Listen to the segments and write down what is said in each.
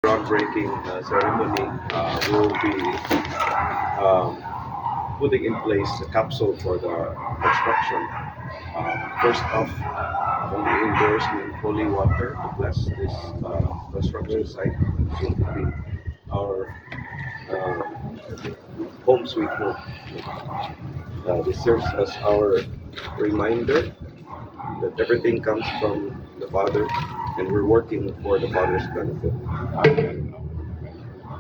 groundbreaking ceremony, we will be putting in place a capsule for the construction. First off, only endorsing holy water to bless this construction site. Soon to be our home sweet home. This serves as our reminder that everything comes from the Father, and we're working for the Father's benefit.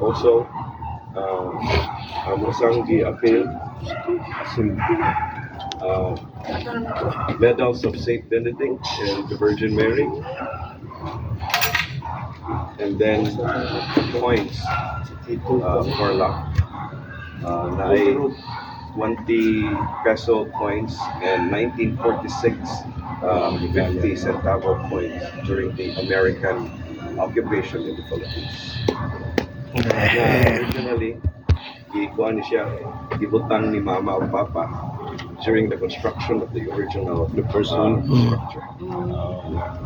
Also, Musang gi-appeal medals of Saint Benedict and the Virgin Mary, and then coins for luck. Na 20 peso coins and 1946 50 centavo coins during the American occupation in the Philippines. Originally, gikuan siya, gibutang ni Mama o Papa during the construction of the original structure.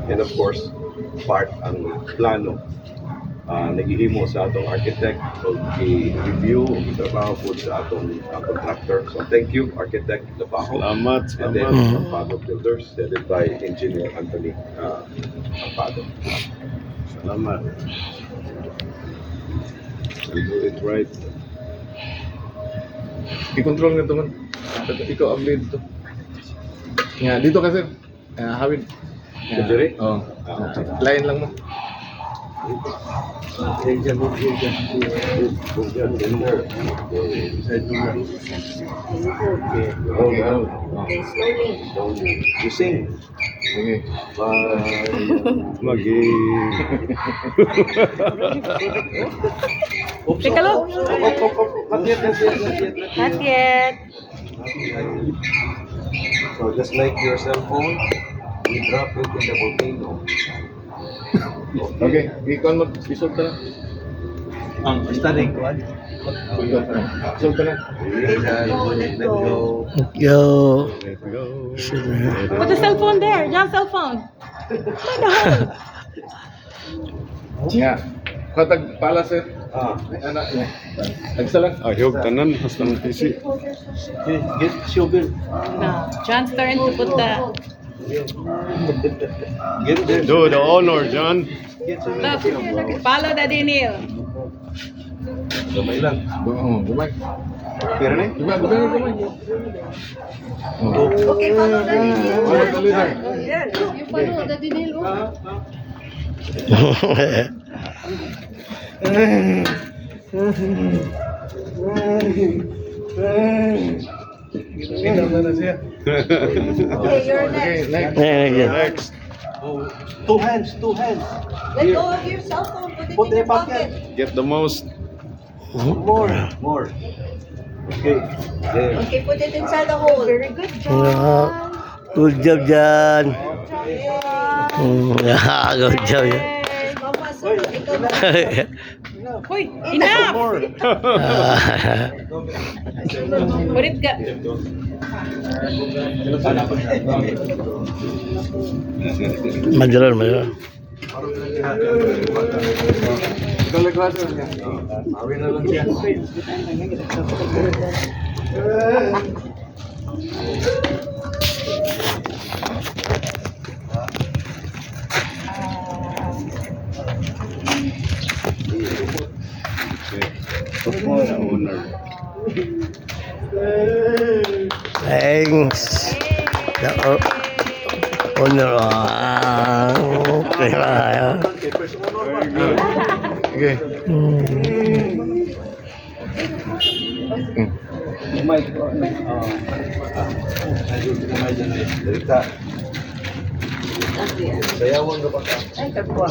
And of course, part ang plano naghihimo sa atong architect o i-review o trabaho po sa atong contractor. So thank you, Architect Labajo. Salamat. And then Ampado Builders, headed by Engineer Anthony Ampado. Salamat. You do it right. I-control nga ito man. Ikaw ang lead to. Nga, dito kasi. Hawid. Diri? Oo. Line lang mo. You sing. Sige. Magi. Take a look. Not yet. So just like your cell phone, we drop it in the volcano. Okay. Ikaw mo. Isog ka na. Ang studying ko. Isog ka na. Let go. Yo. Let's go. Put the cell phone there. John's cell phone. What the hell? Nga. Katag pala sir. Anak niya. Agsa lang. Ayog tanan hasta ng PC. Get sugar. No. John's turn to put the. Get there. Do the honor, John. Get some. Look. Follow Daddy Neil. Gamay lang. Oo, gumay. Pero na Gumay. Okay, follow the detail. Follow the leader. You follow the detail. Okay, you're Okay, next. next. Next. Oh, two hands. Let go of your cell phone. Put Put it in in your your pocket. pocket. Get the most. More. Okay. There. Okay, put it inside the hole. Very good, John. Good job, Jan. Good job, Jan. Mama, sunod. Ikaw na. Hoy, enough. Put it ka. Majalan, majalan. Ikaw lagwas niya. Awin na lang siya. Honor. Thanks. The honor. Okay. Okay. Sayawan ka pa ka. Ay, kapwa.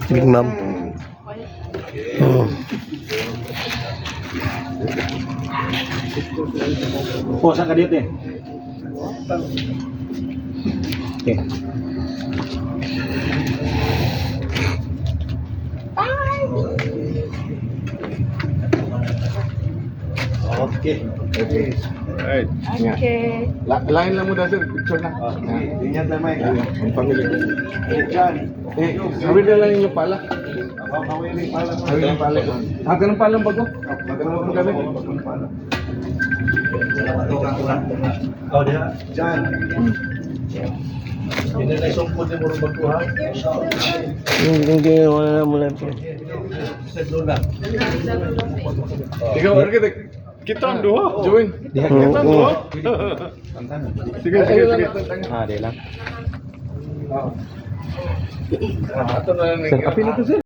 Big Mom. Oh, saan ka dito eh? Okay. Okay. Alright. Okay. Lain lang mo na sir, picture na. Ingat na, Mike. Ang pamilya. Diyan. Sabi na lang yung pala. Mawiling pala. Sabi ng pala. Ganun pala ang bago. Ganun mo kami. Oh, diyan. Diyan. Hindi na isumpod yung murong baguha. Hindi, wala na mula po. Sa Luna. Ikaw, architect. Kita ang duha. Join. Kita ang duha. Sige, sige, sige. Ito na lang. Kapili ko sir.